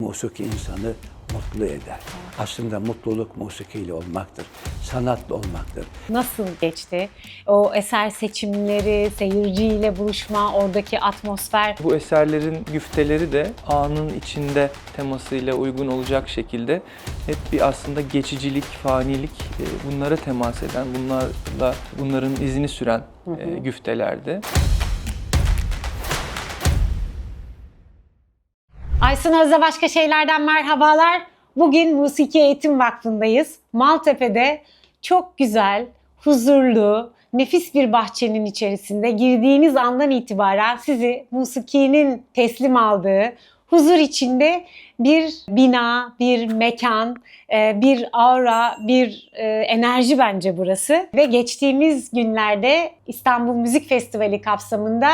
musiki insanı mutlu eder. Aslında mutluluk musikiyle olmaktır, sanatla olmaktır. Nasıl geçti? O eser seçimleri, seyirciyle buluşma, oradaki atmosfer. Bu eserlerin güfteleri de anın içinde temasıyla uygun olacak şekilde hep bir aslında geçicilik, fanilik, bunlara temas eden, bunların izini süren güftelerdi. Aysun Öz'e başka şeylerden merhabalar. Bugün Musiki Eğitim Vakfı'ndayız. Maltepe'de çok güzel, huzurlu, nefis bir bahçenin içerisinde girdiğiniz andan itibaren sizi musikinin teslim aldığı, huzur içinde bir bina, bir mekan, bir aura, bir enerji bence burası. Ve geçtiğimiz günlerde İstanbul Müzik Festivali kapsamında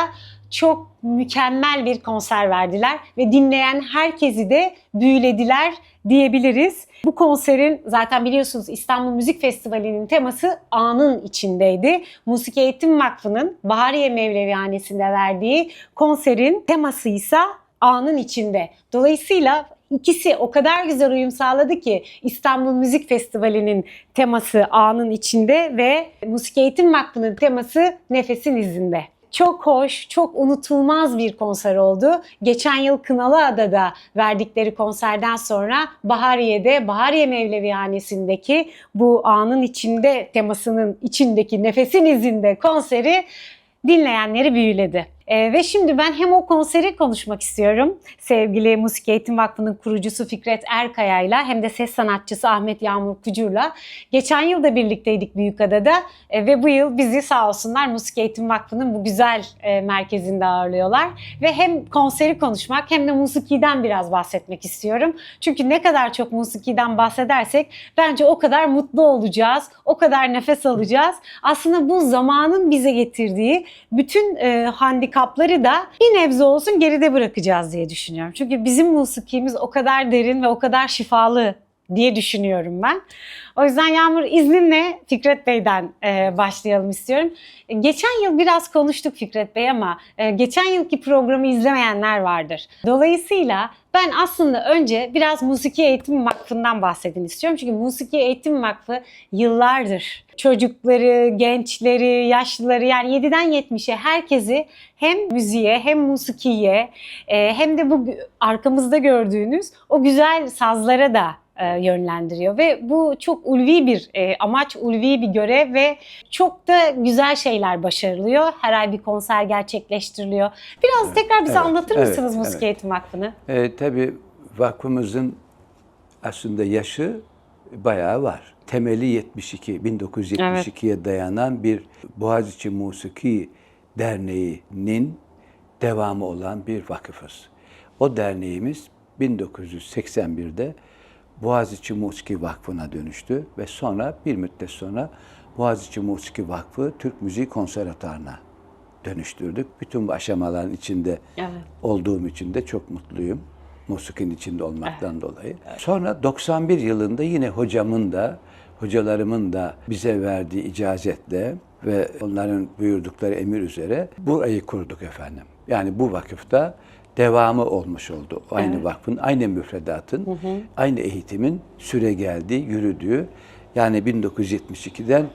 çok mükemmel bir konser verdiler ve dinleyen herkesi de büyülediler diyebiliriz. Bu konserin zaten biliyorsunuz İstanbul Müzik Festivali'nin teması anın içindeydi. Musiki Eğitim Vakfı'nın Bahariye Mevlevihanesi'nde verdiği konserin teması ise anın içinde. Dolayısıyla İkisi o kadar güzel uyum sağladı ki İstanbul Müzik Festivali'nin teması anın içinde ve Musiki Eğitim Vakfı'nın teması nefesin izinde. Çok hoş, çok unutulmaz bir konser oldu. Geçen yıl Kınalıada'da verdikleri konserden sonra Bahariye'de, Bahariye Mevlevihanesi'ndeki bu anın içinde temasının içindeki nefesin izinde konseri dinleyenleri büyüledi. Ve şimdi ben hem o konseri konuşmak istiyorum sevgili Musiki Eğitim Vakfı'nın kurucusu Fikret Erkaya'yla hem de ses sanatçısı Ahmet Yağmur Kucur'la. Geçen yıl da birlikteydik Büyükada'da ve bu yıl bizi sağ olsunlar Musiki Eğitim Vakfı'nın bu güzel merkezinde ağırlıyorlar. Ve hem konseri konuşmak hem de musikiden biraz bahsetmek istiyorum. Çünkü ne kadar çok musikiden bahsedersek bence o kadar mutlu olacağız, o kadar nefes alacağız. Aslında bu zamanın bize getirdiği bütün handikapları da bir nebze olsun geride bırakacağız diye düşünüyorum. Çünkü bizim musikimiz o kadar derin ve o kadar şifalı diye düşünüyorum ben. O yüzden Yağmur izninle Fikret Bey'den başlayalım istiyorum. Geçen yıl biraz konuştuk Fikret Bey ama geçen yılki programı izlemeyenler vardır. Dolayısıyla ben aslında önce biraz Musiki Eğitim Vakfı'ndan bahsedin istiyorum. Çünkü Musiki Eğitim Vakfı yıllardır çocukları, gençleri, yaşlıları yani 7'den 70'e herkesi hem müziğe hem musikiye hem de bu arkamızda gördüğünüz o güzel sazlara da yönlendiriyor ve bu çok ulvi bir amaç, ulvi bir görev ve çok da güzel şeyler başarılıyor. Her ay bir konser gerçekleştiriliyor. Biraz tekrar bize anlatır mısınız Musiki Eğitim Vakfı'nı? Tabii vakfımızın aslında yaşı bayağı var. Temeli 1972'ye dayanan bir Boğaziçi Musiki Derneği'nin devamı olan bir vakıfız. O derneğimiz 1981'de Boğaziçi Musiki Vakfı'na dönüştü ve sonra bir müddet sonra Boğaziçi Musiki Vakfı Türk Müziği Konservatuvarı'na dönüştürdük. Bütün bu aşamaların içinde olduğum için de çok mutluyum. Musikinin içinde olmaktan dolayı. Sonra 91 yılında yine hocalarımın da bize verdiği icazetle ve onların buyurdukları emir üzere burayı kurduk efendim. Yani bu vakıfta devamı olmuş oldu. Aynı vakfın, aynı müfredatın, aynı eğitimin süre geldiği, yürüdüğü. Yani 1972'den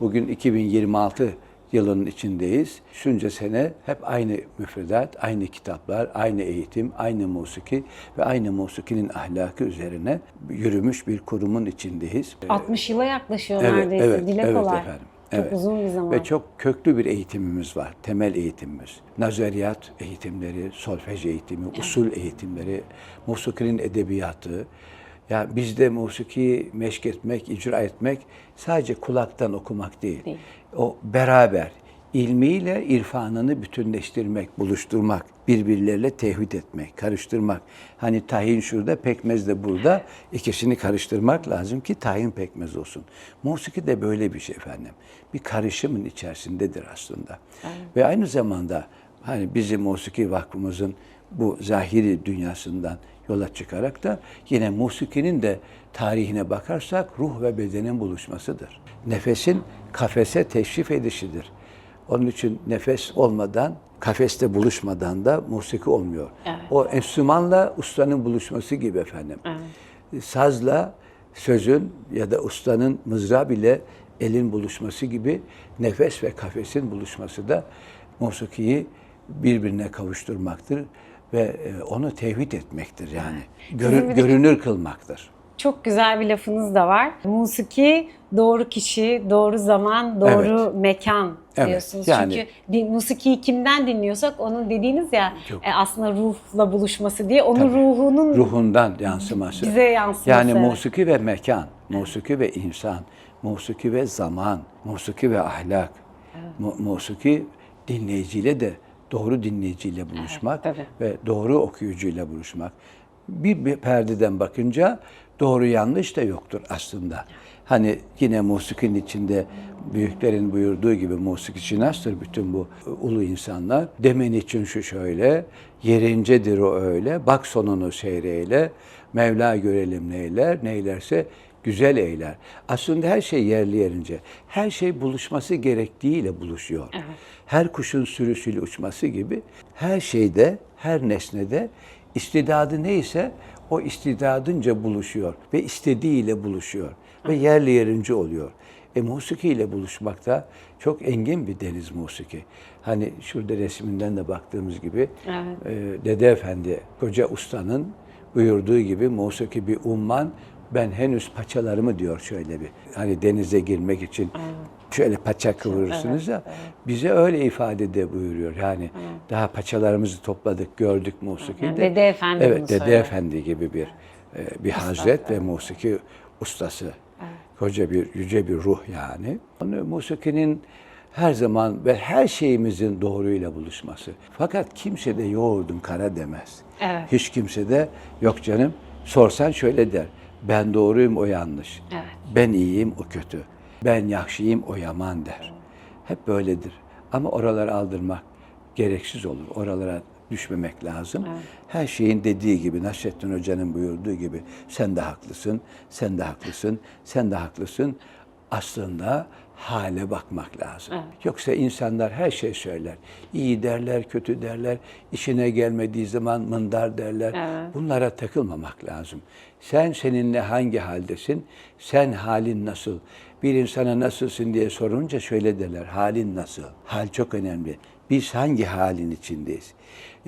bugün 2026 yılının içindeyiz. Şunca sene hep aynı müfredat, aynı kitaplar, aynı eğitim, aynı musiki ve aynı musikinin ahlakı üzerine yürümüş bir kurumun içindeyiz. 60 yıla yaklaşıyor neredeyse. Dile kolay. Efendim. Çok uzun bir zaman. Ve çok köklü bir eğitimimiz var. Temel eğitimimiz. Nazariyat eğitimleri, solfej eğitimi, usul eğitimleri, musikinin edebiyatı. Ya bizde musiki meşk etmek, icra etmek sadece kulaktan okumak değil. O beraber ilmiyle irfanını bütünleştirmek, buluşturmak, birbirleriyle tevhid etmek, karıştırmak. Hani tahin şurada, pekmez de burada. İkisini karıştırmak lazım ki tahin pekmez olsun. Musiki de böyle bir şey efendim. Bir karışımın içerisindedir aslında. Evet. Ve aynı zamanda hani bizim Musiki Vakfımızın bu zahiri dünyasından yola çıkarak da yine musikinin de tarihine bakarsak ruh ve bedenin buluşmasıdır. Nefesin kafese teşrif edişidir. Onun için nefes olmadan, kafeste buluşmadan da musiki olmuyor. Evet. O enstrümanla ustanın buluşması gibi efendim. Evet. Sazla sözün ya da ustanın mızrap ile elin buluşması gibi nefes ve kafesin buluşması da musikiyi birbirine kavuşturmaktır ve onu tevhid etmektir yani. Görünür kılmaktır. Çok güzel bir lafınız da var. Musiki doğru kişi, doğru zaman, doğru mekan diyorsunuz. yani- Çünkü bir musikiyi kimden dinliyorsak onun dediğiniz ya Çok. aslında ruhla buluşması diye onun Tabii. ruhunun Ruhundan yansıması. bize yansıması. Yani musiki ve mekan, musiki ve insan, musiki ve zaman, musiki ve ahlak, musiki dinleyiciyle de doğru dinleyiciyle buluşmak tabii. ve doğru okuyucuyla buluşmak. Bir perdeden bakınca doğru yanlış da yoktur aslında. Hani yine musikinin içinde büyüklerin buyurduğu gibi musikişinastır bütün bu ulu insanlar. Demen için şu şöyle, yerincedir o öyle, bak sonunu seyreyle, Mevla görelim neyler, neylerse güzel eyler. Aslında her şey yerli yerince. Her şey buluşması gerektiğiyle buluşuyor. Her kuşun sürüsüyle uçması gibi her şeyde, her nesnede istidadı neyse o istidadınca buluşuyor ve istediğiyle buluşuyor ve yerli yerince oluyor. Musiki ile buluşmak da çok engin bir deniz musiki. Hani şurada resminden de baktığımız gibi Dede Efendi, koca ustanın buyurduğu gibi musiki bir umman, ben henüz paçalarımı diyor şöyle bir. Hani denize girmek için şöyle paça kıvırırsınız ya. Bize öyle ifade de buyuruyor. Yani daha paçalarımızı topladık, gördük musikiyi Yani de. Dede Efendi bunu Evet, Dede söylüyor. Efendi gibi bir hazret ve musiki ustası. Koca bir, yüce bir ruh yani. Onu musikinin her zaman ve her şeyimizin doğruyla buluşması. Fakat kimse de yoğurdum kara demez. Evet. Hiç kimse de yok canım, sorsan şöyle der. Ben doğruyum, o yanlış. Evet. Ben iyiyim, o kötü. Ben yakşıyım, o yaman der. Hep böyledir. Ama oraları aldırmak gereksiz olur. Oralara düşmemek lazım. Her şeyin dediği gibi, Nasrettin Hoca'nın buyurduğu gibi, sen de haklısın, sen de haklısın, sen de haklısın. Aslında hale bakmak lazım. Yoksa insanlar her şey söyler. İyi derler, kötü derler, işine gelmediği zaman mındar derler. Bunlara takılmamak lazım. Sen seninle hangi haldesin? Sen halin nasıl? Bir insana nasılsın diye sorunca şöyle derler, halin nasıl? Hal çok önemli. Biz hangi halin içindeyiz?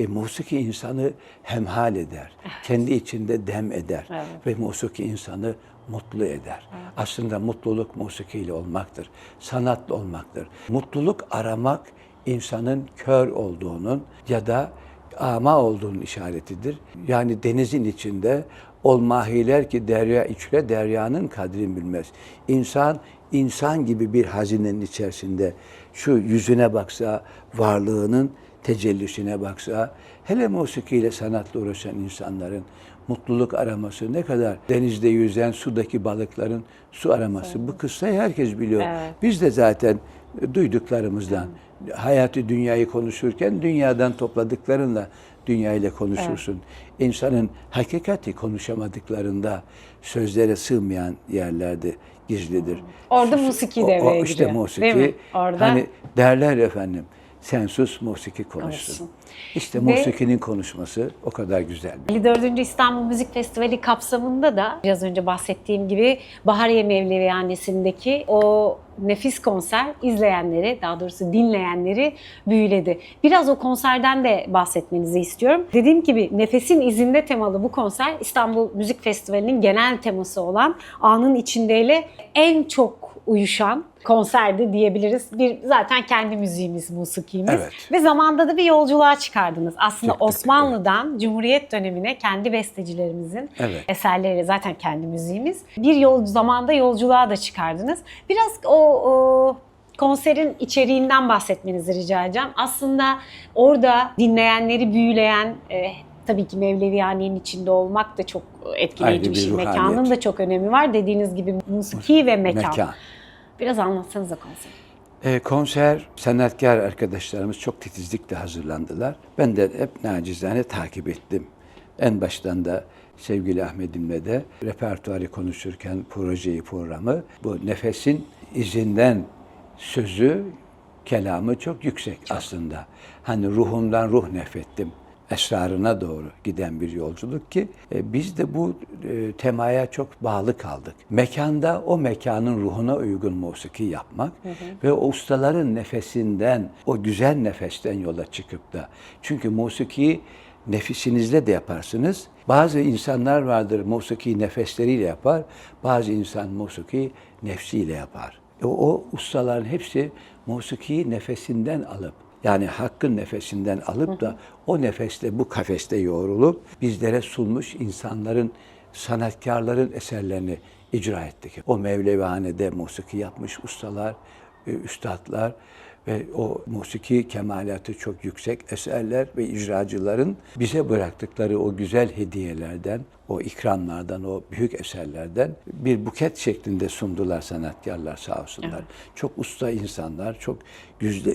Musiki insanı hemhal eder. Kendi içinde dem eder. Ve musiki insanı mutlu eder. Aslında mutluluk musikiyle olmaktır. Sanatla olmaktır. Mutluluk aramak insanın kör olduğunun ya da ama olduğunun işaretidir. Yani denizin içinde ol mahiler ki derya içre deryanın kadrini bilmez. İnsan, insan gibi bir hazinenin içerisinde şu yüzüne baksa, varlığının tecellisine baksa, hele musikiyle sanatla uğraşan insanların mutluluk araması ne kadar, denizde yüzen sudaki balıkların su araması. Bu kıssayı herkes biliyor. Biz de zaten duyduklarımızdan, hayatı dünyayı konuşurken dünyadan topladıklarınla dünyayla konuşursun. İnsanın hakikati konuşamadıklarında sözlere sığmayan yerlerde gizlidir. Orada musiki devreye işte giriyor. musiki. Değil mi? Orada Hani derler efendim, sen sus musiki konuşsun. Konuşsun. İşte Ve musikinin konuşması o kadar güzel. 54. İstanbul Müzik Festivali kapsamında da biraz önce bahsettiğim gibi Bahariye Mevlevihanesi'ndeki o nefis konser izleyenleri, daha doğrusu dinleyenleri büyüledi. Biraz o konserden de bahsetmenizi istiyorum. Dediğim gibi nefesin izinde temalı bu konser İstanbul Müzik Festivali'nin genel teması olan anın içindeyle en çok uyuşan konserdi diyebiliriz. Bir zaten kendi müziğimiz, musikimiz. Evet. Ve zamanda da bir yolculuğa çıkardınız. Aslında Çıktık, Osmanlı'dan Cumhuriyet dönemine kendi bestecilerimizin Evet. eserleri zaten kendi müziğimiz. Bir zamanda yolculuğa da çıkardınız. Biraz o konserin içeriğinden bahsetmenizi rica edeceğim. Aslında orada dinleyenleri büyüleyen tabii ki Mevlevihane'nin içinde olmak da çok etkileyici Ayrı bir bir şey. ruhaniyet. Mekanın da çok önemi var. Dediğiniz gibi musiki ve mekan. Biraz anlatsanıza konseri. Konser, sanatkar arkadaşlarımız çok titizlikle hazırlandılar. Ben de hep nacizane takip ettim. En baştan da sevgili Ahmet'imle de repertuarı konuşurken projeyi, programı, bu nefesin izinden sözü kelamı çok yüksek aslında. Hani ruhumdan ruh nefettim esrarına doğru giden bir yolculuk ki biz de bu temaya çok bağlı kaldık. Mekanda o mekanın ruhuna uygun musiki yapmak ve o ustaların nefesinden, o güzel nefesten yola çıkıp da, çünkü musikiyi nefisinizle de yaparsınız. Bazı insanlar vardır musiki nefesleriyle yapar, bazı insan musiki nefsiyle yapar. O ustaların hepsi musikiyi nefesinden alıp, yani Hakk'ın nefesinden alıp da o nefeste, bu kafeste yoğrulup bizlere sunmuş insanların, sanatkarların eserlerini icra ettik. O Mevlevihane'de musiki yapmış ustalar, üstadlar ve o musiki kemalatı çok yüksek eserler ve icracıların bize bıraktıkları o güzel hediyelerden, o ikramlardan, o büyük eserlerden bir buket şeklinde sundular sanatkarlar, sağ olsunlar. Evet. Çok usta insanlar, çok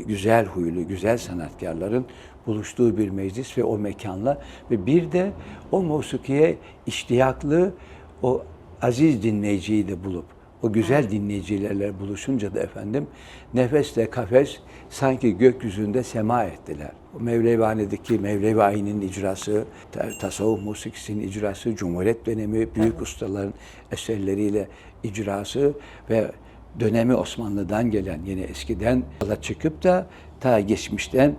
güzel huylu, güzel sanatkarların buluştuğu bir meclis ve o mekanla ve bir de o musikiye iştiyaklı o aziz dinleyiciyi de bulup, o güzel dinleyicilerle buluşunca da efendim nefesle kafes sanki gökyüzünde sema ettiler. O Mevlevihane'deki Mevlevi Ayin'in icrası, tasavvuf musikisinin icrası, Cumhuriyet dönemi büyük ustaların eserleriyle icrası ve dönemi Osmanlı'dan gelen, yine eskiden yola çıkıp da ta geçmişten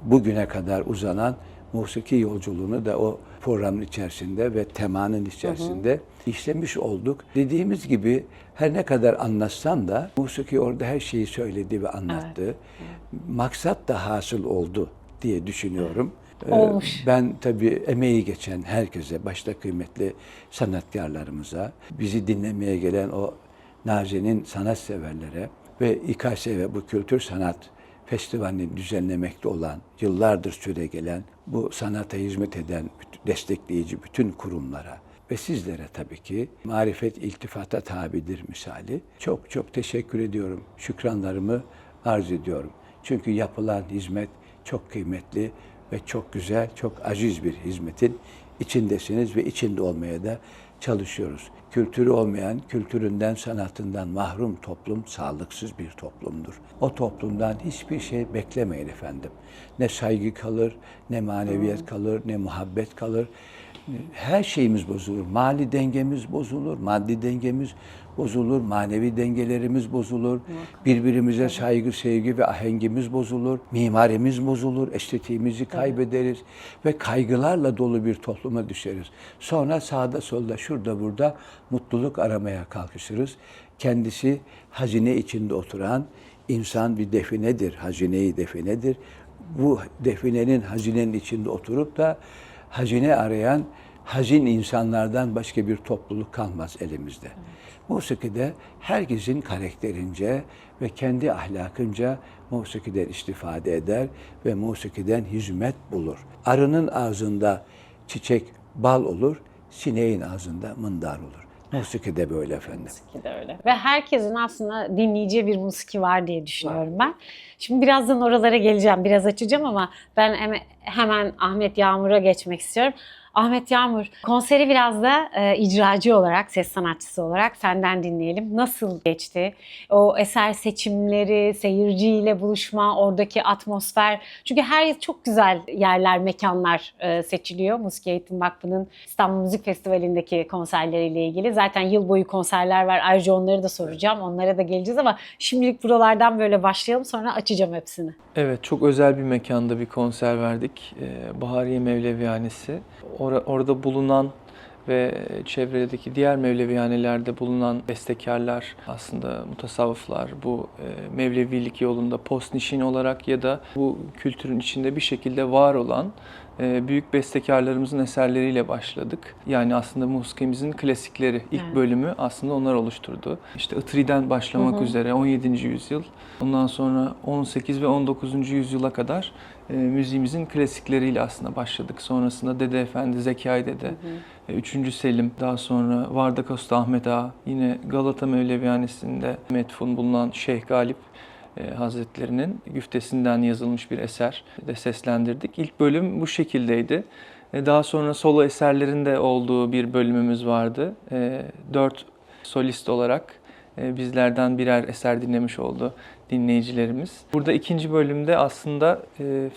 bugüne kadar uzanan musiki yolculuğunu da o programın içerisinde ve temanın içerisinde işlemiş olduk. Dediğimiz gibi her ne kadar anlatsam da musiki orada her şeyi söyledi ve anlattı. Evet. Maksat da hasıl oldu diye düşünüyorum. Olmuş. Ben tabii emeği geçen herkese, başta kıymetli sanatkarlarımıza, bizi dinlemeye gelen o nazenin sanatseverlere ve İKSV, bu Kültür Sanat Festivali'ni düzenlemekte olan, yıllardır süre gelen, bu sanata hizmet eden, destekleyici bütün kurumlara ve sizlere tabii ki marifet iltifata tabidir misali. Çok çok teşekkür ediyorum. Şükranlarımı arz ediyorum. Çünkü yapılan hizmet çok kıymetli ve çok güzel, çok aziz bir hizmetin içindesiniz ve içinde olmaya da çalışıyoruz. Kültürü olmayan, kültüründen, sanatından mahrum toplum sağlıksız bir toplumdur. O toplumdan hiçbir şey beklemeyin efendim. Ne saygı kalır, ne maneviyet kalır, ne muhabbet kalır. Her şeyimiz bozulur. Mali dengemiz bozulur, maddi dengemiz bozulur, manevi dengelerimiz bozulur. Birbirimize saygı, sevgi ve ahengimiz bozulur. Mimarimiz bozulur, estetiğimizi kaybederiz ve kaygılarla dolu bir topluma düşeriz. Sonra sağda solda, şurada burada mutluluk aramaya kalkışırız. Kendisi hazine içinde oturan insan bir definedir, hazineyi definedir. Bu definenin, hazinenin içinde oturup da hazine arayan hazin insanlardan başka bir topluluk kalmaz elimizde. Evet. Musikide herkesin karakterince ve kendi ahlakınca musikiden istifade eder ve musikiden hizmet bulur. Arının ağzında çiçek bal olur, sineğin ağzında mındar olur. Musiki de böyle efendim. Musiki de öyle. Ve herkesin aslında dinleyeceği bir musiki var diye düşünüyorum ben. Şimdi birazdan oralara geleceğim, biraz açacağım ama ben hemen Ahmet Yağmur'a geçmek istiyorum. Ahmet Yağmur, konseri biraz da icracı olarak, ses sanatçısı olarak senden dinleyelim. Nasıl geçti? O eser seçimleri, seyirciyle buluşma, oradaki atmosfer. Çünkü her yıl çok güzel yerler, mekanlar seçiliyor. Musiki Eğitim Vakfı'nın İstanbul Müzik Festivali'ndeki konserleriyle ilgili. Zaten yıl boyu konserler var. Ayrıca onları da soracağım. Onlara da geleceğiz ama şimdilik buralardan böyle başlayalım. Sonra açacağım hepsini. Evet, çok özel bir mekanda bir konser verdik. Bahariye Mevlevihanesi. Orada bulunan ve çevredeki diğer Mevlevihanelerde bulunan bestekarlar, aslında mutasavvıflar, bu Mevlevilik yolunda postnişin olarak ya da bu kültürün içinde bir şekilde var olan büyük bestekarlarımızın eserleriyle başladık. Yani aslında musikimizin klasikleri, ilk bölümü aslında onlar oluşturdu. İşte Itri'den başlamak üzere 17. yüzyıl, ondan sonra 18 ve 19. yüzyıla kadar müziğimizin klasikleriyle aslında başladık. Sonrasında Dede Efendi, Zekai Dede, 3. Selim, daha sonra Vardak Usta Ahmet Ağa, yine Galata Mevlevihanesi'nde metfun bulunan Şeyh Galip Hazretlerinin güftesinden yazılmış bir eser de seslendirdik. İlk bölüm bu şekildeydi. Daha sonra solo eserlerinde olduğu bir bölümümüz vardı. 4 solist olarak bizlerden birer eser dinlemiş oldu dinleyicilerimiz. Burada ikinci bölümde aslında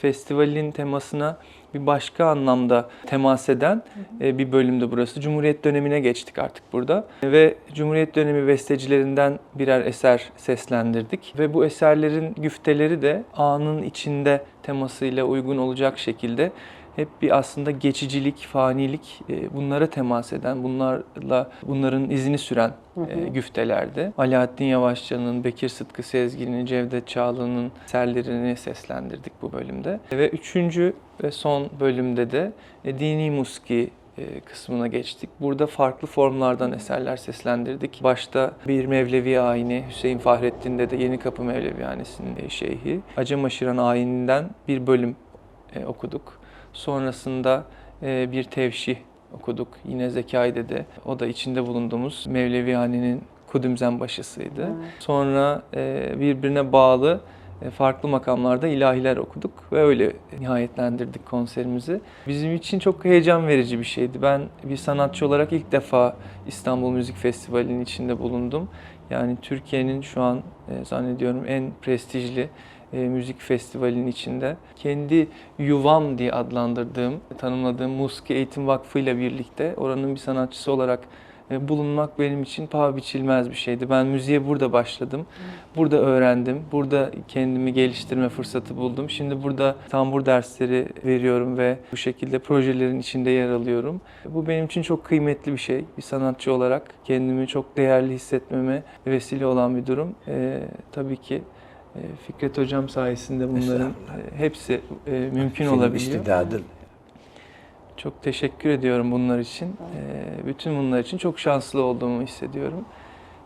festivalin temasına bir başka anlamda temas eden bir bölümde burası. Cumhuriyet dönemine geçtik artık burada. Ve Cumhuriyet dönemi bestecilerinden birer eser seslendirdik. Ve bu eserlerin güfteleri de anın içinde temasıyla uygun olacak şekilde hep bir aslında geçicilik, fanilik, bunlara temas eden, bunların izini süren güftelerde. Alaaddin Yavaşçı'nın, Bekir Sıtkı Sezgin'in, Cevdet Çağlı'nın eserlerini seslendirdik bu bölümde. Ve üçüncü ve son bölümde de dini musiki kısmına geçtik. Burada farklı formlardan eserler seslendirdik. Başta bir Mevlevi ayini, Hüseyin Fahrettin Dede Yenikapı Mevlevihanesi'nin şeyhi, Acemaşıran ayininden bir bölüm okuduk. Sonrasında bir tevşih okuduk. Yine Zekai Dede. O da içinde bulunduğumuz Mevlevihane'nin Kudümzen başısıydı. Evet. Sonra birbirine bağlı farklı makamlarda ilahiler okuduk ve öyle nihayetlendirdik konserimizi. Bizim için çok heyecan verici bir şeydi. Ben bir sanatçı olarak ilk defa İstanbul Müzik Festivali'nin içinde bulundum. Yani Türkiye'nin şu an zannediyorum en prestijli müzik festivalinin içinde. Kendi yuvam diye adlandırdığım, tanımladığım Musiki Eğitim Vakfı ile birlikte oranın bir sanatçısı olarak bulunmak benim için paha biçilmez bir şeydi. Ben müziğe burada başladım, burada öğrendim, burada kendimi geliştirme fırsatı buldum. Şimdi burada tambur dersleri veriyorum ve bu şekilde projelerin içinde yer alıyorum. Bu benim için çok kıymetli bir şey. Bir sanatçı olarak kendimi çok değerli hissetmeme vesile olan bir durum. Tabii ki Fikret Hocam sayesinde bunların hepsi mümkün olabiliyor. İstidadın. Çok teşekkür ediyorum bunlar için. Bütün bunlar için çok şanslı olduğumu hissediyorum.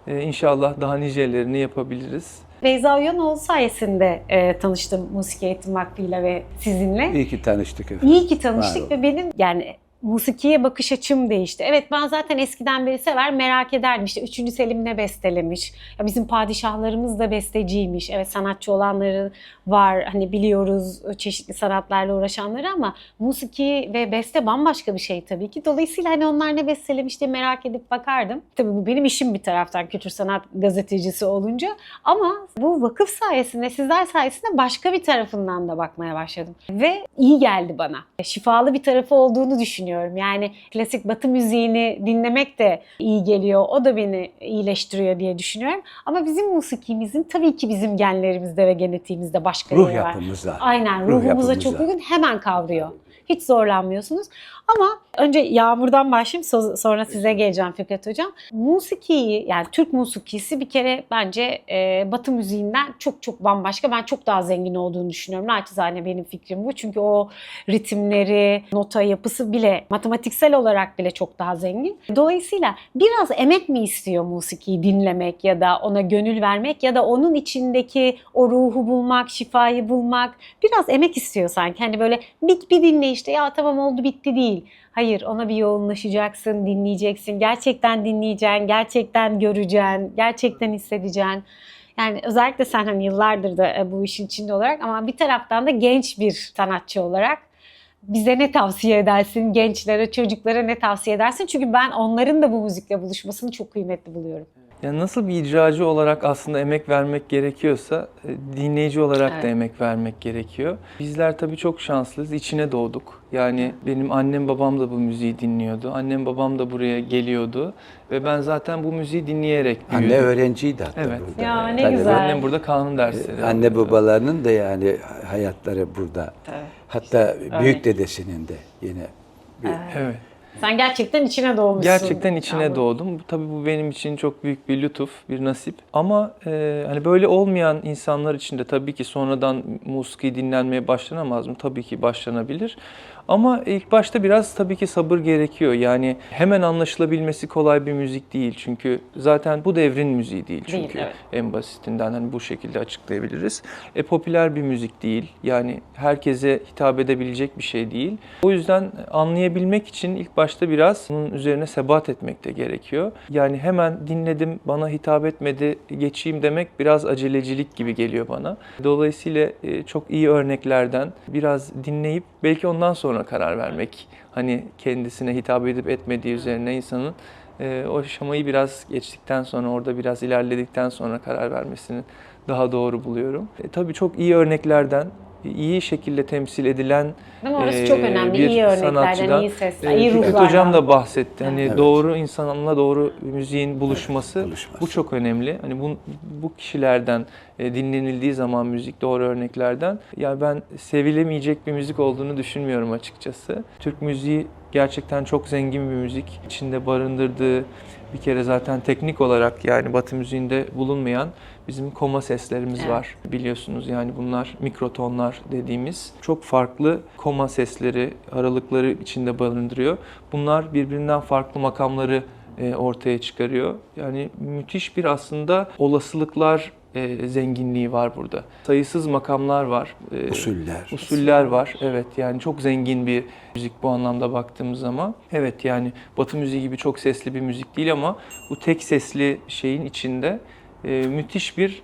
İnşallah daha nicelerini yapabiliriz. Beyza Uyanoğlu sayesinde tanıştım Musiki Eğitim Vakfı'yla ve sizinle. İyi ki tanıştık efendim. İyi ki tanıştık ve benim yani musikiye bakış açım değişti. Evet, ben zaten eskiden beri sever, merak ederdim. İşte 3. Selim ne bestelemiş? Ya bizim padişahlarımız da besteciymiş. Evet, sanatçı olanları var. Hani biliyoruz çeşitli sanatlarla uğraşanları ama musiki ve beste bambaşka bir şey tabii ki. Dolayısıyla hani onlar ne bestelemiş diye merak edip bakardım. Tabii bu benim işim bir taraftan, kültür sanat gazetecisi olunca. Ama bu vakıf sayesinde, sizler sayesinde başka bir tarafından da bakmaya başladım. Ve iyi geldi bana. Şifalı bir tarafı olduğunu düşünüyorum. Yani klasik Batı müziğini dinlemek de iyi geliyor. O da beni iyileştiriyor diye düşünüyorum. Ama bizim musikimizin tabii ki bizim genlerimizde ve genetiğimizde başka ruh yeri var. yapımıza. Aynen, ruhumuza çok uygun, hemen kavruyor. Hiç zorlanmıyorsunuz. Ama önce Yağmur'dan başlayayım, sonra size geleceğim Fikret Hocam. Musikiyi, yani Türk musikisi bir kere bence Batı müziğinden çok çok bambaşka. Ben çok daha zengin olduğunu düşünüyorum. Naçizane benim fikrim bu. Çünkü o ritimleri, nota yapısı bile, matematiksel olarak bile çok daha zengin. Dolayısıyla biraz emek mi istiyor musikiyi dinlemek ya da ona gönül vermek ya da onun içindeki o ruhu bulmak, şifayı bulmak biraz emek istiyor sanki. Hani böyle bir dinle işte, ya tamam oldu bitti değil. Hayır, ona bir yoğunlaşacaksın, dinleyeceksin. Gerçekten dinleyeceksin, gerçekten göreceksin, gerçekten hissedeceksin. Yani özellikle sen hani yıllardır da bu işin içinde olarak ama bir taraftan da genç bir sanatçı olarak bize ne tavsiye edersin? Gençlere, çocuklara ne tavsiye edersin? Çünkü ben onların da bu müzikle buluşmasını çok kıymetli buluyorum. Yani nasıl bir icracı olarak aslında emek vermek gerekiyorsa dinleyici olarak da emek vermek gerekiyor. Bizler tabii çok şanslıyız. İçine doğduk. Yani benim annem babam da bu müziği dinliyordu. Annem babam da buraya geliyordu. Ve ben zaten bu müziği dinleyerek büyüdüm. Anne öğrenciydi hatta evet. burada. Ya ne Tabii güzel. Annem burada kanun dersleri Anne alıyordu. babalarının da yani hayatları burada. Evet. Hatta büyük dedesinin de yine. Evet. Sen gerçekten içine doğmuşsun. Gerçekten içine doğdum. Tabii bu benim için çok büyük bir lütuf, bir nasip. Ama hani böyle olmayan insanlar için de tabii ki sonradan musiki dinlenmeye başlanamaz mı? Tabii ki başlanabilir. Ama ilk başta biraz tabii ki sabır gerekiyor. Yani hemen anlaşılabilmesi kolay bir müzik değil. Çünkü zaten bu devrin müziği değil çünkü. Değil, evet. En basitinden hani bu şekilde açıklayabiliriz. Popüler bir müzik değil. Yani herkese hitap edebilecek bir şey değil. O yüzden anlayabilmek için ilk başta biraz bunun üzerine sebat etmek de gerekiyor. Yani hemen dinledim, bana hitap etmedi, geçeyim demek biraz acelecilik gibi geliyor bana. Dolayısıyla çok iyi örneklerden biraz dinleyip belki ondan sonra karar vermek. Hani kendisine hitap edip etmediği üzerine insanın O aşamayı biraz geçtikten sonra, orada biraz ilerledikten sonra karar vermesini daha doğru buluyorum. Tabii çok iyi örneklerden, iyi şekilde temsil edilen Değil mi? Orası çok önemli. bir İyi örneklerden, sanatçıdan. iyi sesler, iyi Fikret ruhlardan. Hocam da bahsetti. Hani Evet. doğru insanla doğru müziğin buluşması, buluşması. bu çok önemli. Hani bu kişilerden dinlenildiği zaman müzik, doğru örneklerden, ya ben sevilemeyecek bir müzik olduğunu düşünmüyorum açıkçası. Türk müziği gerçekten çok zengin bir müzik. İçinde barındırdığı, bir kere zaten teknik olarak, yani Batı müziğinde bulunmayan bizim koma seslerimiz Evet. var. Biliyorsunuz, yani bunlar mikrotonlar dediğimiz çok farklı koma sesleri, aralıkları içinde barındırıyor. Bunlar birbirinden farklı makamları ortaya çıkarıyor. Yani müthiş bir aslında olasılıklar zenginliği var burada. Sayısız makamlar var. Usuller var. Evet, yani çok zengin bir müzik bu anlamda baktığımız zaman. Evet, yani Batı müziği gibi çok sesli bir müzik değil ama bu tek sesli şeyin içinde müthiş bir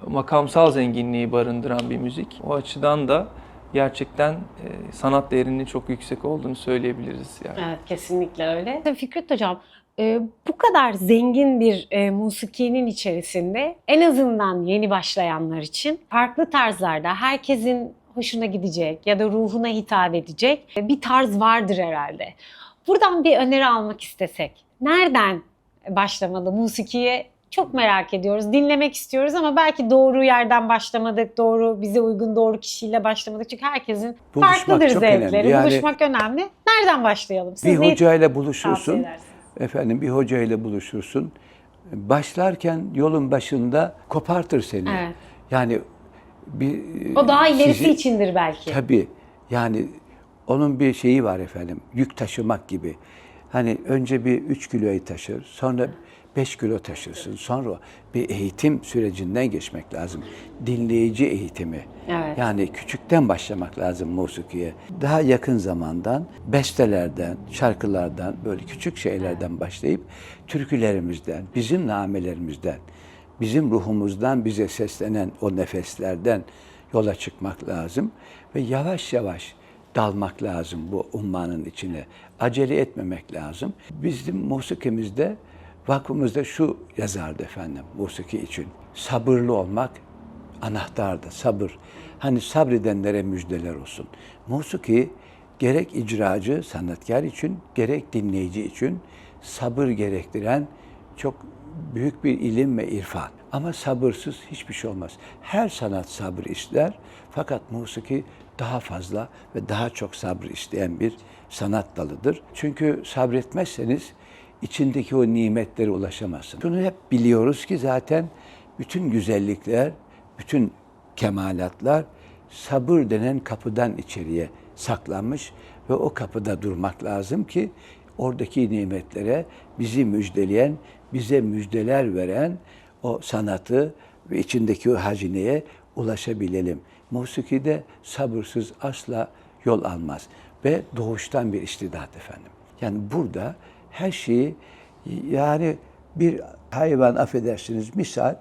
makamsal zenginliği barındıran bir müzik. O açıdan da gerçekten sanat değerinin çok yüksek olduğunu söyleyebiliriz yani. Evet, kesinlikle öyle. Tabii Fikret Hocam, bu kadar zengin bir musikinin içerisinde en azından yeni başlayanlar için farklı tarzlarda herkesin hoşuna gidecek ya da ruhuna hitap edecek bir tarz vardır herhalde. Buradan bir öneri almak istesek, nereden başlamalı musikiye? Çok merak ediyoruz, dinlemek istiyoruz ama belki doğru yerden başlamadık, doğru bize uygun doğru kişiyle başlamadık. Çünkü herkesin Buluşmak farklıdır çok zevkleri. önemli. Yani Buluşmak önemli. Nereden başlayalım? Siz bir neyi hocayla tavsiye buluşursun. edersiniz? Efendim, bir hocayla buluşursun. Başlarken yolun başında kopartır seni. Evet. Yani bir O daha ilerisi sizi- içindir belki. Tabii. Yani onun bir şeyi var efendim. Yük taşımak gibi. Hani önce bir 3 kiloyu taşır, sonra 5 kilo taşırsın. Sonra bir eğitim sürecinden geçmek lazım. Dinleyici eğitimi. Evet. Yani küçükten başlamak lazım musikiye. Daha yakın zamandan bestelerden, şarkılardan, böyle küçük şeylerden başlayıp türkülerimizden, bizim namelerimizden, bizim ruhumuzdan bize seslenen o nefeslerden yola çıkmak lazım ve yavaş yavaş dalmak lazım bu ummanın içine. Acele etmemek lazım. Bizim musikimizde, vakfımızda şu yazardı efendim musiki için. Sabırlı olmak anahtardır, sabır. Hani sabredenlere müjdeler olsun. Musiki gerek icracı, sanatkar için, gerek dinleyici için sabır gerektiren çok büyük bir ilim ve irfan. Ama sabırsız hiçbir şey olmaz. Her sanat sabır ister, fakat musiki daha fazla ve daha çok sabır isteyen bir sanat dalıdır. Çünkü sabretmezseniz içindeki o nimetlere ulaşamazsınız. Şunu hep biliyoruz ki zaten bütün güzellikler, bütün kemalatlar sabır denen kapıdan içeriye saklanmış ve o kapıda durmak lazım ki oradaki nimetlere bizi müjdeleyen, bize müjdeler veren o sanatı ve içindeki o hazineye ulaşabilelim. Musikide sabırsız asla yol almaz ve doğuştan bir istidat efendim. Yani burada her şeyi, yani bir hayvan, affedersiniz, misal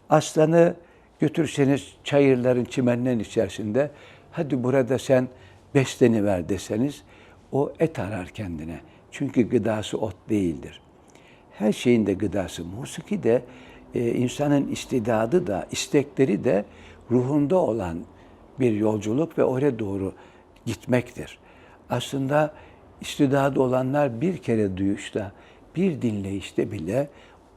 aslanı götürseniz çayırların, çimenlerin içerisinde, hadi burada sen besleniver deseniz, o et arar kendine. Çünkü gıdası ot değildir. Her şeyin de gıdası. Musiki de insanın istidadı da, istekleri de ruhunda olan bir yolculuk ve oraya doğru gitmektir. Aslında istidadı olanlar bir kere duyuşta, bir dinleyişte bile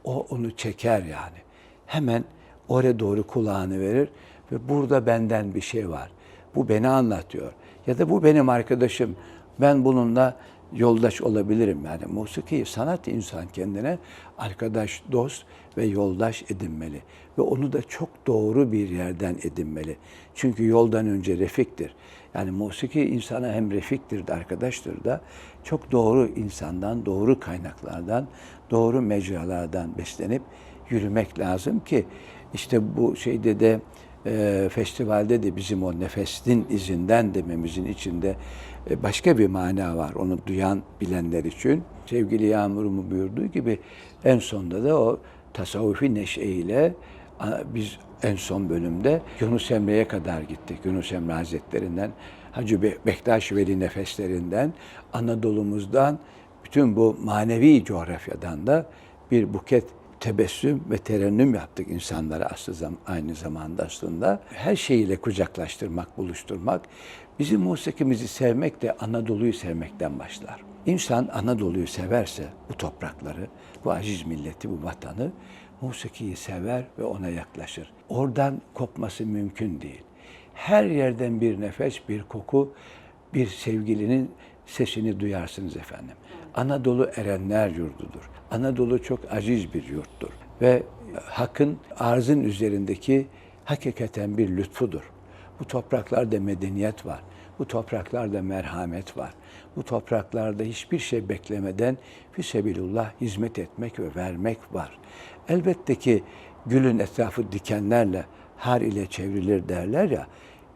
o onu çeker yani. Hemen oraya doğru kulağını verir ve burada benden bir şey var. Bu beni anlatıyor. Ya da bu benim arkadaşım. Ben bununla yoldaş olabilirim. Yani musiki, sanat, insan kendine arkadaş, dost ve yoldaş edinmeli. Ve onu da çok doğru bir yerden edinmeli. Çünkü yoldan önce refiktir. Yani musiki insana hem refiktir de arkadaştır da, çok doğru insandan, doğru kaynaklardan, doğru mecralardan beslenip yürümek lazım ki işte bu şeyde de festivalde de bizim o nefesin izinden dememizin içinde başka bir mana var. Onu duyan, bilenler için. Sevgili Yağmur'un buyurduğu gibi en sonunda da o tasavvufi neşeyle biz en son bölümde Yunus Emre'ye kadar gittik. Yunus Emre Hazretlerinden, Hacı Bektaş Veli nefeslerinden, Anadolu'muzdan bütün bu manevi coğrafyadan da bir buket tebessüm ve terennüm yaptık insanlara aynı zamanda aslında. Her şeyiyle kucaklaştırmak, buluşturmak. Bizim musikimizi sevmek de Anadolu'yu sevmekten başlar. İnsan Anadolu'yu severse bu toprakları, bu aziz milleti, bu vatanı, musikiyi sever ve ona yaklaşır. Oradan kopması mümkün değil. Her yerden bir nefes, bir koku, bir sevgilinin sesini duyarsınız efendim. Anadolu erenler yurdudur. Anadolu çok aziz bir yurttur. Ve Hakk'ın arzın üzerindeki hakikaten bir lütfudur. Bu topraklarda medeniyet var. Bu topraklarda merhamet var. Bu topraklarda hiçbir şey beklemeden fisebilullah hizmet etmek ve vermek var. Elbette ki gülün etrafı dikenlerle, har ile çevrilir derler ya,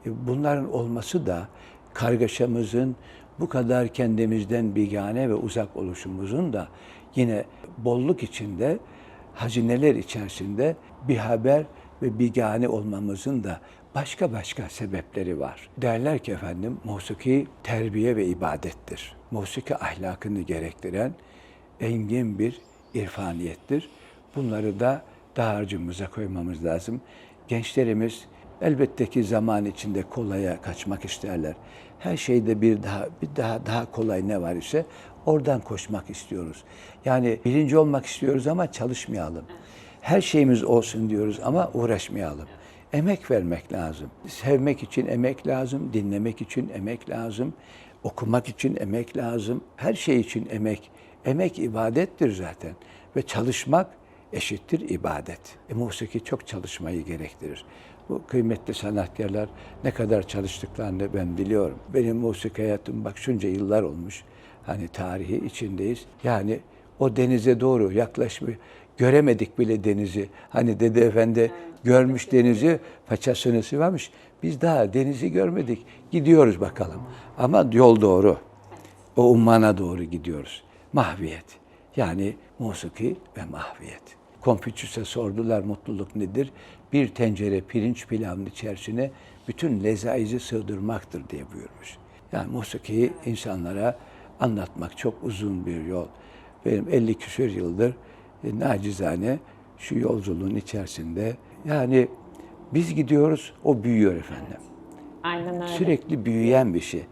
bunların olması da kargaşamızın, bu kadar kendimizden bigane ve uzak oluşumuzun da yine bolluk içinde, hazineler içerisinde bir haber ve bigane olmamızın da başka sebepleri var. Derler ki efendim, musiki terbiye ve ibadettir. Musiki ahlakını gerektiren engin bir irfaniyettir. Bunları da dağarcığımıza koymamız lazım. Gençlerimiz elbette ki zaman içinde kolaya kaçmak isterler. Her şeyde bir daha kolay ne var ise oradan koşmak istiyoruz. Yani birinci olmak istiyoruz ama çalışmayalım. Her şeyimiz olsun diyoruz ama uğraşmayalım. Emek vermek lazım. Sevmek için emek lazım, dinlemek için emek lazım, okumak için emek lazım. Her şey için emek. Emek ibadettir zaten ve çalışmak eşittir ibadet. Musiki çok çalışmayı gerektirir. Bu kıymetli sanatkarlar ne kadar çalıştıklarını ben biliyorum. Benim musiki hayatım bak şunca yıllar olmuş. Hani tarihi içindeyiz. Yani o denize doğru yaklaşmıyor. Göremedik bile denizi. Hani Dede Efendi görmüş denizi, paçasını sıvamış. Biz daha denizi görmedik. Gidiyoruz bakalım. Ama yol doğru. O ummana doğru gidiyoruz. Mahviyet. Yani musiki ve mahviyet. Konfüçyüs'e sordular mutluluk nedir? Bir tencere pirinç pilavın içerisine bütün lezaizi sığdırmaktır diye buyurmuş. Yani musikiyi insanlara anlatmak çok uzun bir yol. Benim 50 küsur yıldır nacizane şu yolculuğun içerisinde. Yani biz gidiyoruz, o büyüyor efendim. Aynen öyle. Sürekli büyüyen bir şey.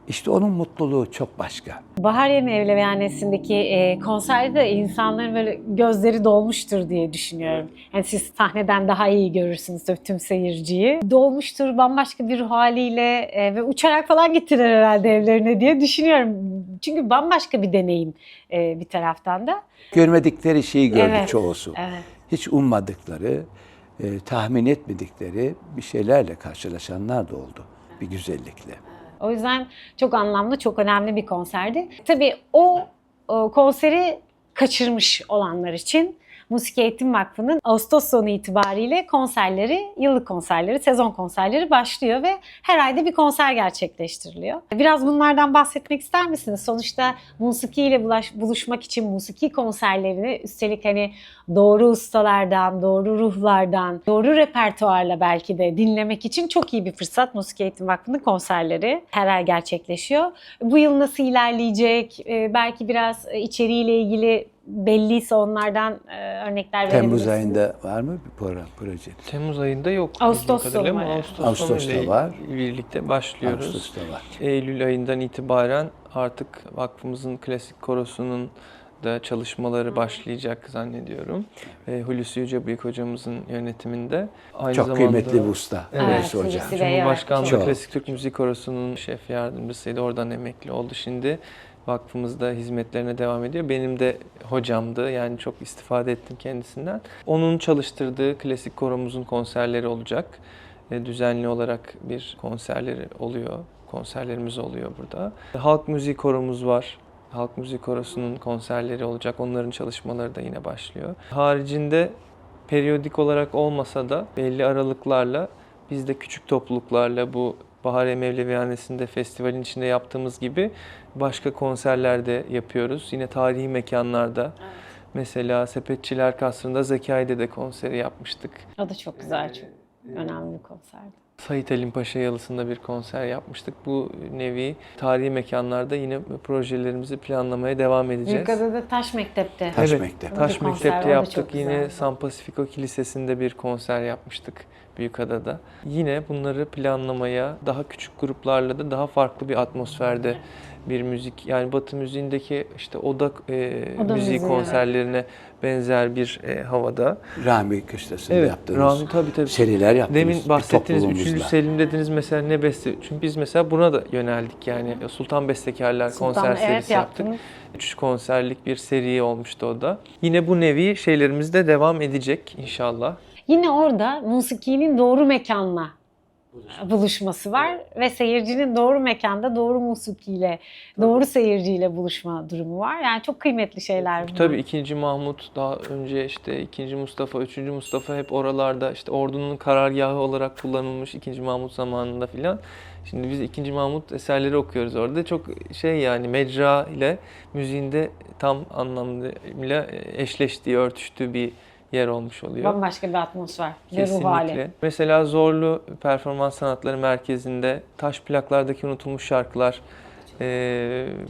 İşte onun mutluluğu çok başka. Bahariye Mevlevihanesi'ndeki konserde insanların böyle gözleri dolmuştur diye düşünüyorum. Yani siz sahneden daha iyi görürsünüz tabii tüm seyirciyi. Dolmuştur bambaşka bir ruh haliyle ve uçarak falan gittiler herhalde evlerine diye düşünüyorum. Çünkü bambaşka bir deneyim bir taraftan da. Görmedikleri şeyi gördü Evet, çoğusu. evet. Hiç ummadıkları, tahmin etmedikleri bir şeylerle karşılaşanlar da oldu. Bir güzellikle. O yüzden çok anlamlı, çok önemli bir konserdi. Tabii o konseri kaçırmış olanlar için Musiki Eğitim Vakfı'nın Ağustos sonu itibariyle konserleri, yıllık konserleri, sezon konserleri başlıyor ve her ayda bir konser gerçekleştiriliyor. Biraz bunlardan bahsetmek ister misiniz? Sonuçta musiki ile buluşmak için musiki konserlerini üstelik hani doğru ustalardan, doğru ruhlardan, doğru repertuarla belki de dinlemek için çok iyi bir fırsat. Musiki Eğitim Vakfı'nın konserleri her ay gerçekleşiyor. Bu yıl nasıl ilerleyecek? Belki biraz içeriğiyle ilgili belliyse onlardan örnekler verebilirsiniz. Temmuz ayında var mı bir proje? Temmuz ayında yok. Ağustos bildiğim kadarıyla sonu ama var. Ağustos Ağustos'ta sonuyla var. birlikte başlıyoruz. Ağustos'ta var. Eylül ayından itibaren artık vakfımızın klasik korosunun da çalışmaları başlayacak zannediyorum. Hulusi Yücebıyık hocamızın yönetiminde. Aynı Çok zamanda, kıymetli bir usta. Evet, Hulusi Hoca. Hulusi Bey, Cumhurbaşkanlığı çok. Klasik Türk Müzik Korosu'nun şef yardımcısıydı. Oradan emekli oldu şimdi. Vakfımızda hizmetlerine devam ediyor. Benim de hocamdı. Yani çok istifade ettim kendisinden. Onun çalıştırdığı klasik koromuzun konserleri olacak. Düzenli olarak bir konserleri oluyor. Konserlerimiz oluyor burada. Halk müziği koromuz var. Halk müziği korosunun konserleri olacak. Onların çalışmaları da yine başlıyor. Haricinde periyodik olarak olmasa da belli aralıklarla biz de küçük topluluklarla bu Bahariye Mevlevihanesi'nde festivalin içinde yaptığımız gibi başka konserlerde yapıyoruz. Yine tarihi mekanlarda. Evet. Mesela Sepetçiler Kasrı'nda Zekaide'de konseri yapmıştık. O da çok güzel, çok önemli bir konserdi. Sait Halim Paşa Yalısı'nda bir konser yapmıştık. Bu nevi tarihi mekanlarda yine projelerimizi planlamaya devam edeceğiz. Büyükada'da Taş Mektep'te. Taş Evet, Mektep. Taş Bir konser, Mektep'te o da yaptık. çok Yine güzeldi. San Pacifico Kilisesi'nde bir konser yapmıştık Büyükada'da. Yine bunları planlamaya, daha küçük gruplarla da daha farklı bir atmosferde bir müzik, yani Batı müziğindeki işte oda Oda müziği müziği, konserlerine benzer bir havada. Rami Köstesi'nde Evet, yaptığınız Rami tabii. seriler yaptınız. Demin bir bahsettiğiniz topluluğumuzla. 3. Selim dediniz mesela ne beste. Çünkü biz mesela buna da yöneldik yani. Sultan Bestekarlar konser Evet, serisi yaptık. yaptınız. 3 konserlik bir seri olmuştu o da. Yine bu nevi şeylerimiz de devam edecek inşallah. Yine orada musikinin doğru mekanla buluşması var ve seyircinin doğru mekanda doğru musikiyle, doğru seyirciyle buluşma durumu var. Yani çok kıymetli şeyler bunlar. Tabii 2. Mahmut, daha önce işte 2. Mustafa, 3. Mustafa hep oralarda işte ordunun karargahı olarak kullanılmış 2. Mahmut zamanında filan. Şimdi biz 2. Mahmut eserleri okuyoruz orada. Çok yani mecra ile müziğinde tam anlamıyla eşleştiği, örtüştüğü bir yer olmuş oluyor. Bambaşka bir atmosfer ve ruh hali. Kesinlikle. Mesela Zorlu Performans Sanatları Merkezi'nde Taş Plaklardaki Unutulmuş Şarkılar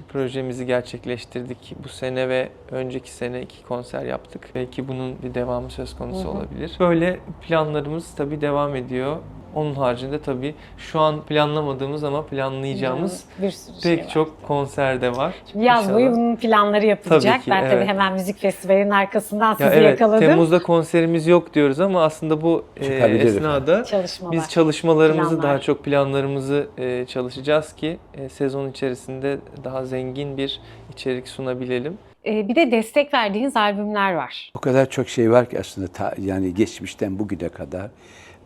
projemizi gerçekleştirdik. Bu sene ve önceki sene 2 konser yaptık. Belki bunun bir devamı söz konusu olabilir. Böyle planlarımız tabii devam ediyor. Onun haricinde tabii şu an planlamadığımız ama planlayacağımız Bir sürü şey pek var. çok konser de var. Şimdi yaz İnşallah. boyu bunun planları yapılacak. Tabii ki, Ben tabii evet. hemen müzik festivalinin arkasından sizi Ya evet, yakaladım. Temmuz'da konserimiz yok diyoruz ama aslında bu Çıkabilir esnada Çalışmalar. biz çalışmalarımızı, planlar. daha çok planlarımızı çalışacağız ki sezon içerisinde daha zengin bir içerik sunabilelim. Bir de destek verdiğiniz albümler var. O kadar çok şey var ki aslında yani geçmişten bugüne kadar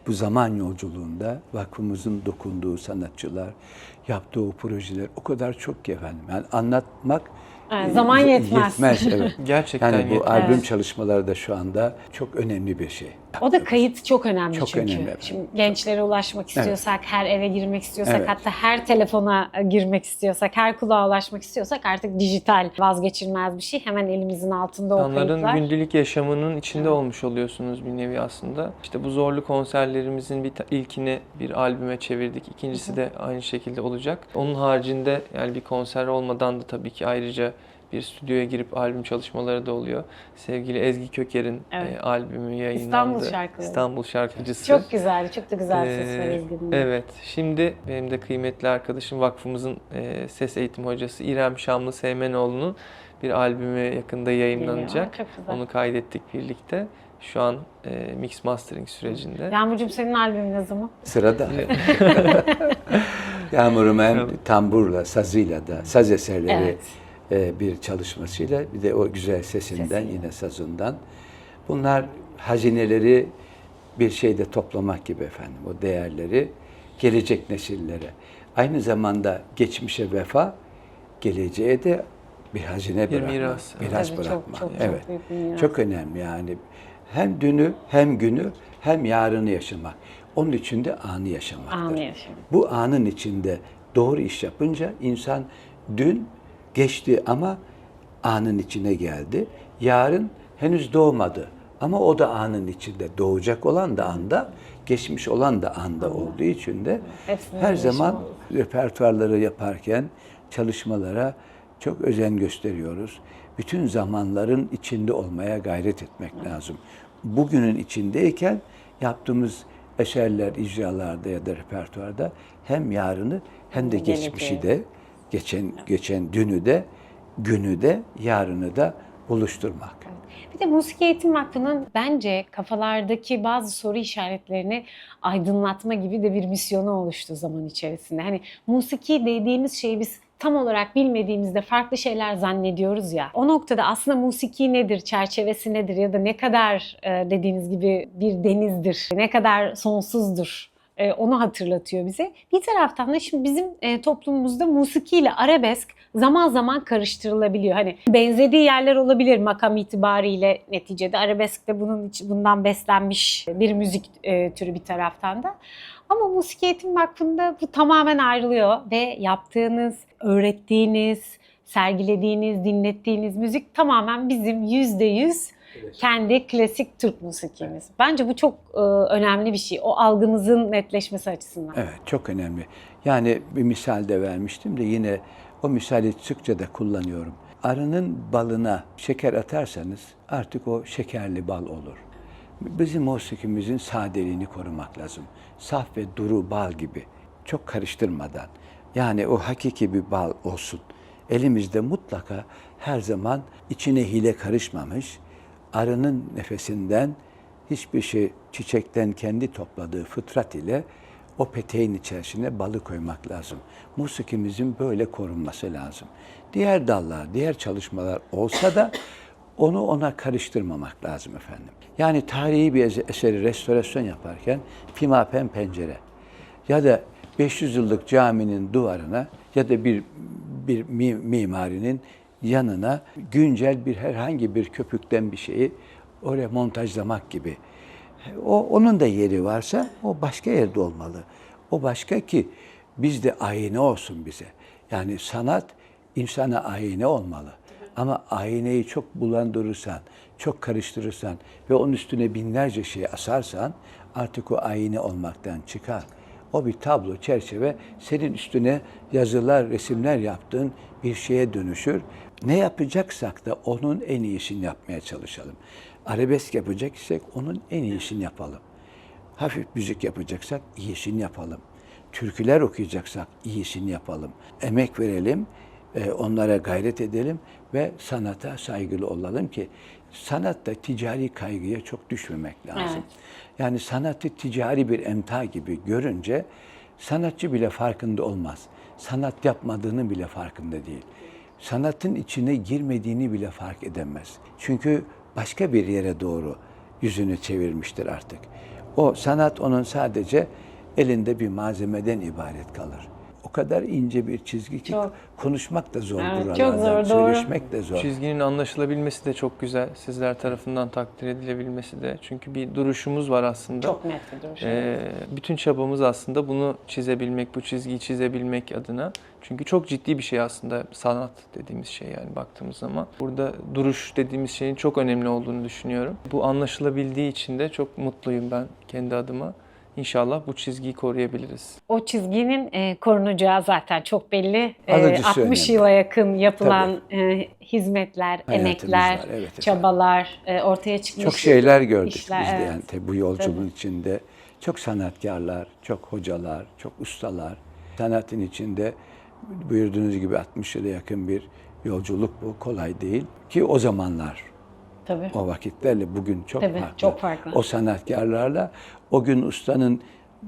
bu zaman yolculuğunda vakfımızın dokunduğu sanatçılar, yaptığı o projeler o kadar çok ki efendim. Yani anlatmak Zaman yetmez. Yetmez, evet. Gerçekten Yani bu yetmez. albüm çalışmaları da şu anda çok önemli bir şey. O da kayıt çok önemli Çok çünkü. önemli, evet. Şimdi gençlere ulaşmak istiyorsak, her eve girmek istiyorsak, Evet. hatta her telefona girmek istiyorsak, her kulağa ulaşmak istiyorsak artık dijital vazgeçilmez bir şey. Hemen elimizin altında o İnsanların kayıtlar. gündelik yaşamının içinde olmuş oluyorsunuz bir nevi aslında. İşte bu zorlu konserlerimizin ilkini bir albüme çevirdik. İkincisi de aynı şekilde olacak. Onun haricinde yani bir konser olmadan da tabii ki ayrıca bir stüdyoya girip albüm çalışmaları da oluyor. Sevgili Ezgi Köker'in Evet. albümü yayınlandı. İstanbul şarkıları. İstanbul şarkıcısı. Çok güzel, çok da güzel ses var Ezgi'nin. Evet. Şimdi benim de kıymetli arkadaşım vakfımızın ses eğitim hocası İrem Şamlı Seymenoğlu'nun bir albümü yakında yayınlanacak. Geliyor, çok güzel. Onu kaydettik birlikte. Şu an mix mastering sürecinde. Yağmurcuğum senin albümün ne zaman? Sırada. Yağmur'um hem tamburla, sazıyla da, saz eserleri bir çalışmasıyla, bir de o güzel sesinden, yine sazından. Bunlar hazineleri bir şeyde toplamak gibi efendim, o değerleri gelecek nesillere. Aynı zamanda geçmişe vefa, geleceğe de bir hazine Bir bırakmak, miras. miras Tabii, çok, bırakmak. çok Evet. büyük bir miras. Çok önemli yani. Hem dünü, hem günü, hem yarını yaşamak. Onun için de anı yaşamaktır. Anı yaşamak. Bu anın içinde doğru iş yapınca insan dün geçti ama anın içine geldi. Yarın henüz doğmadı ama o da anın içinde. Doğacak olan da anda, geçmiş olan da anda olduğu için de Hepsinin her değişimi zaman olur. repertuarları yaparken çalışmalara çok özen gösteriyoruz. Bütün zamanların içinde olmaya gayret etmek lazım. Bugünün içindeyken yaptığımız eserler, icralarda ya da repertuarda hem yarını hem de geçmişi de, geçen dünü de, günü de, yarını da buluşturmak. Bir de Musiki Eğitim Vakfı'nın bence kafalardaki bazı soru işaretlerini aydınlatma gibi de bir misyonu oluştu zaman içerisinde. Hani musiki dediğimiz şeyi biz tam olarak bilmediğimizde farklı şeyler zannediyoruz ya. O noktada aslında musiki nedir, çerçevesi nedir ya da ne kadar dediğiniz gibi bir denizdir, ne kadar sonsuzdur. Onu hatırlatıyor bize. Bir taraftan da şimdi bizim toplumumuzda musiki ile arabesk zaman zaman karıştırılabiliyor. Hani benzediği yerler olabilir makam itibariyle, neticede arabesk de bundan beslenmiş bir müzik türü bir taraftan da. Ama Musiki Eğitim Vakfı'nda bu tamamen ayrılıyor ve yaptığınız, öğrettiğiniz sergilediğiniz, dinlettiğiniz müzik tamamen bizim %100 kendi klasik Türk musikimiz. Bence bu çok önemli bir şey. O algımızın netleşmesi açısından. Evet, çok önemli. Yani bir misal de vermiştim de yine o misali sıkça da kullanıyorum. Arının balına şeker atarsanız artık o şekerli bal olur. Bizim musikimizin sadeliğini korumak lazım. Saf ve duru bal gibi. Çok karıştırmadan. Yani o hakiki bir bal olsun. Elimizde mutlaka her zaman içine hile karışmamış, arının nefesinden hiçbir şey çiçekten kendi topladığı fıtrat ile o peteğin içerisine balı koymak lazım. Musikimizin böyle korunması lazım. Diğer dallar, diğer çalışmalar olsa da onu ona karıştırmamak lazım efendim. Yani tarihi bir eseri restorasyon yaparken pimapen pencere ya da 500 yıllık caminin duvarına ya da bir mimarinin yanına güncel bir herhangi bir köpükten bir şeyi oraya montajlamak gibi. Onun da yeri varsa o başka yerde olmalı. O başka ki bizde ayna olsun bize. Yani sanat insana ayna olmalı. Ama aynayı çok bulandırırsan, çok karıştırırsan ve onun üstüne binlerce şey asarsan artık o ayna olmaktan çıkar. O bir tablo, çerçeve, senin üstüne yazılar, resimler yaptığın bir şeye dönüşür. Ne yapacaksak da onun en iyisini yapmaya çalışalım. Arabesk yapacak isek onun en iyisini yapalım. Hafif müzik yapacaksak iyisini yapalım. Türküler okuyacaksak iyisini yapalım. Emek verelim, onlara gayret edelim ve sanata saygılı olalım ki sanatta ticari kaygıya çok düşmemek lazım. Evet. Yani sanatı ticari bir emtia gibi görünce sanatçı bile farkında olmaz. Sanat yapmadığının bile farkında değil. Sanatın içine girmediğini bile fark edemez. Çünkü başka bir yere doğru yüzünü çevirmiştir artık. O sanat onun sadece elinde bir malzemeden ibaret kalır. O kadar ince bir çizgi ki çok, konuşmak da zor buralardan, çok zor, söyleşmek de zor. Çizginin anlaşılabilmesi de çok güzel. Sizler tarafından takdir edilebilmesi de. Çünkü bir duruşumuz var aslında. Çok net bir duruş. Bütün çabamız aslında bunu çizebilmek, bu çizgiyi çizebilmek adına. Çünkü çok ciddi bir şey aslında sanat dediğimiz şey yani baktığımız zaman. Burada duruş dediğimiz şeyin çok önemli olduğunu düşünüyorum. Bu anlaşılabildiği için de çok mutluyum ben kendi adıma. İnşallah bu çizgiyi koruyabiliriz. O çizginin korunacağı zaten çok belli. Alıcısı 60 önemli. yıla yakın yapılan hizmetler, emekler, var, evet çabalar ortaya çıkmış. Çok şeyler gördük işler, biz de evet. yani tabii bu yolculuğun içinde. Çok sanatkarlar, çok hocalar, çok ustalar. Sanatın içinde buyurduğunuz gibi 60 yıla yakın bir yolculuk bu. Kolay değil ki o zamanlar. Tabii. O vakitlerle bugün çok Tabii, farklı. çok farklı. O sanatkarlarla o gün ustanın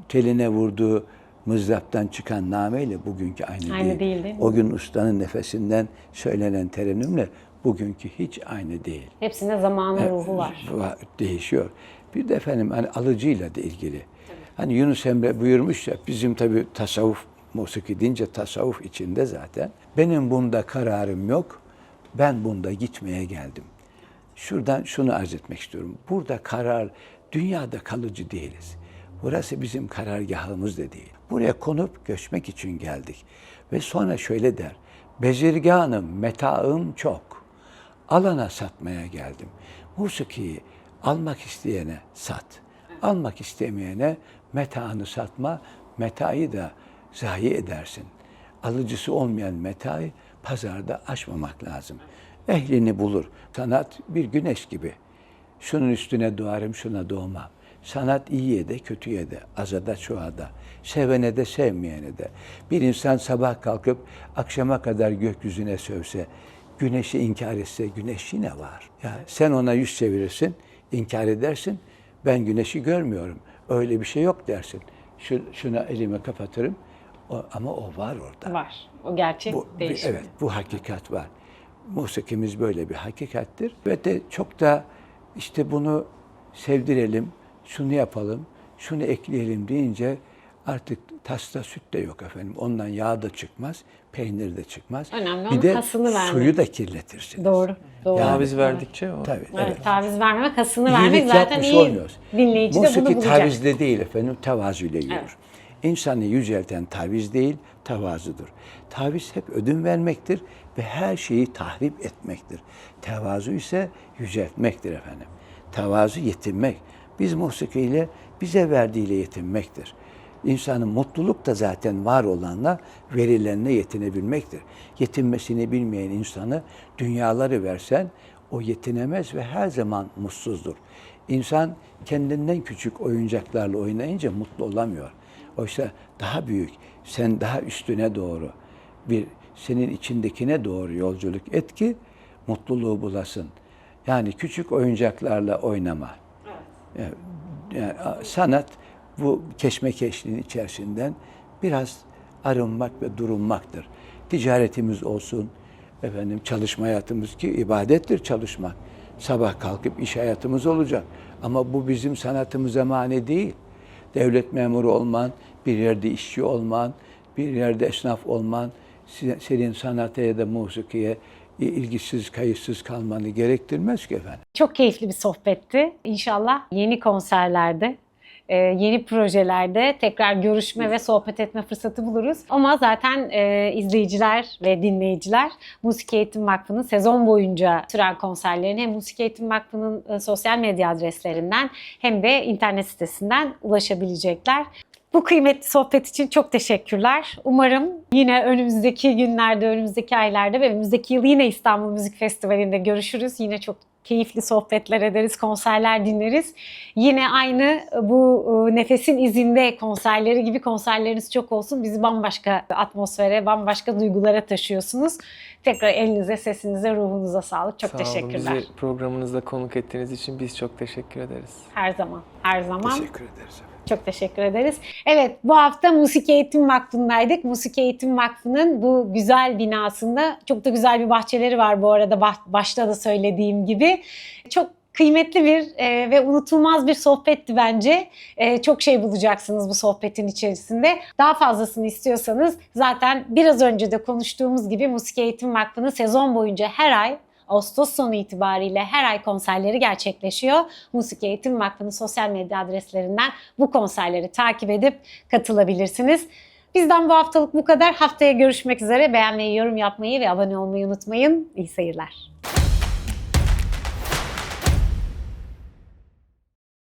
teline vurduğu mızraptan çıkan nameyle bugünkü aynı değil mi? O gün ustanın nefesinden söylenen terennümle bugünkü hiç aynı değil. Hepsinde zamanın ruhu var. Değişiyor. Bir de efendim hani alıcıyla da ilgili. Tabii. Hani Yunus Emre buyurmuş ya bizim tabii tasavvuf musiki deyince tasavvuf içinde zaten. Benim bunda kararım yok. Ben bunda gitmeye geldim. Şuradan şunu arz etmek istiyorum. Burada karar, dünyada kalıcı değiliz. Burası bizim karargahımız da değil. Buraya konup göçmek için geldik. Ve sonra şöyle der. Bezirganım, metaım çok. Alana satmaya geldim. Musikiyi almak isteyene sat. Almak istemeyene metaını satma. Metayı da zayi edersin. Alıcısı olmayan metayı pazarda açmamak lazım. Ehlini bulur. Sanat bir güneş gibi. Şunun üstüne doğarım, şuna doğmam. Sanat iyiye de, kötüye de, aza da, çoğa da, sevene de, sevmeyene de. Bir insan sabah kalkıp akşama kadar gökyüzüne sövse, güneşi inkar etse, güneş yine var. Ya sen ona yüz çevirirsin, inkar edersin, ben güneşi görmüyorum, öyle bir şey yok dersin. Şuna elimi kapatırım, ama o var orada. Var, o gerçek değişmiyor. Evet, bu hakikat var. Musikimiz böyle bir hakikattir. Ve de çok da işte bunu sevdirelim, şunu yapalım, şunu ekleyelim deyince artık tasta süt de yok efendim. Ondan yağ da çıkmaz, peynir de çıkmaz. Önemli bir de hasını vermek. Suyu da kirletirsiniz. Doğru. Yani, Taviz verdikçe o. Tabii, evet. Taviz vermemek, hasını İyilik vermek zaten yapmış iyi. olmuyoruz. Dinleyici de bunu Musiki bulacak. tavizle değil efendim, tevazuyla yürür. Evet. İnsanı yücelten taviz değil, tevazudur. Taviz hep ödün vermektir, ve her şeyi tahrip etmektir. Tevazu ise yüceltmektir efendim. Tevazu yetinmek. Biz musikiyle bize verdiğiyle yetinmektir. İnsanın mutluluk da zaten var olanla verilenle yetinebilmektir. Yetinmesini bilmeyen insanı dünyaları versen o yetinemez ve her zaman mutsuzdur. İnsan kendinden küçük oyuncaklarla oynayınca mutlu olamıyor. Oysa daha büyük, sen daha üstüne doğru senin içindekine doğru yolculuk et ki mutluluğu bulasın. Yani küçük oyuncaklarla oynama. Yani sanat bu keşmekeşliğin içerisinden biraz arınmak ve durulmaktır. Ticaretimiz olsun, efendim çalışma hayatımız ki ibadettir çalışmak. Sabah kalkıp iş hayatımız olacak. Ama bu bizim sanatımıza mani değil. Devlet memuru olman, bir yerde işçi olman, bir yerde esnaf olman, senin sanata ya da musikiye ilgisiz, kayıtsız kalmanı gerektirmez ki efendim. Çok keyifli bir sohbetti. İnşallah yeni konserlerde, yeni projelerde tekrar görüşme ve sohbet etme fırsatı buluruz. Ama zaten izleyiciler ve dinleyiciler Musiki Eğitim Vakfı'nın sezon boyunca süren konserlerini hem Musiki Eğitim Vakfı'nın sosyal medya adreslerinden hem de internet sitesinden ulaşabilecekler. Bu kıymetli sohbet için çok teşekkürler. Umarım yine önümüzdeki günlerde, önümüzdeki aylarda ve önümüzdeki yıl yine İstanbul Müzik Festivali'nde görüşürüz. Yine çok keyifli sohbetler ederiz, konserler dinleriz. Yine aynı bu Nefesin İzinde konserleri gibi konserleriniz çok olsun. Bizi bambaşka atmosfere, bambaşka duygulara taşıyorsunuz. Tekrar elinize, sesinize, ruhunuza sağlık. Çok Sağ olun. teşekkürler. Bizi programınızda konuk ettiğiniz için biz çok teşekkür ederiz. Her zaman, her zaman. Teşekkür ederiz efendim. Çok teşekkür ederiz. Evet, bu hafta Musiki Eğitim Vakfı'ndaydık. Musiki Eğitim Vakfı'nın bu güzel binasında çok da güzel bir bahçeleri var bu arada, başta da söylediğim gibi. Çok kıymetli bir ve unutulmaz bir sohbetti bence. Çok şey bulacaksınız bu sohbetin içerisinde. Daha fazlasını istiyorsanız zaten biraz önce de konuştuğumuz gibi Musiki Eğitim Vakfı'nın sezon boyunca her ay Ağustos sonu itibariyle her ay konserleri gerçekleşiyor. Musiki Eğitim Vakfı'nın sosyal medya adreslerinden bu konserleri takip edip katılabilirsiniz. Bizden bu haftalık bu kadar. Haftaya görüşmek üzere. Beğenmeyi, yorum yapmayı ve abone olmayı unutmayın. İyi seyirler.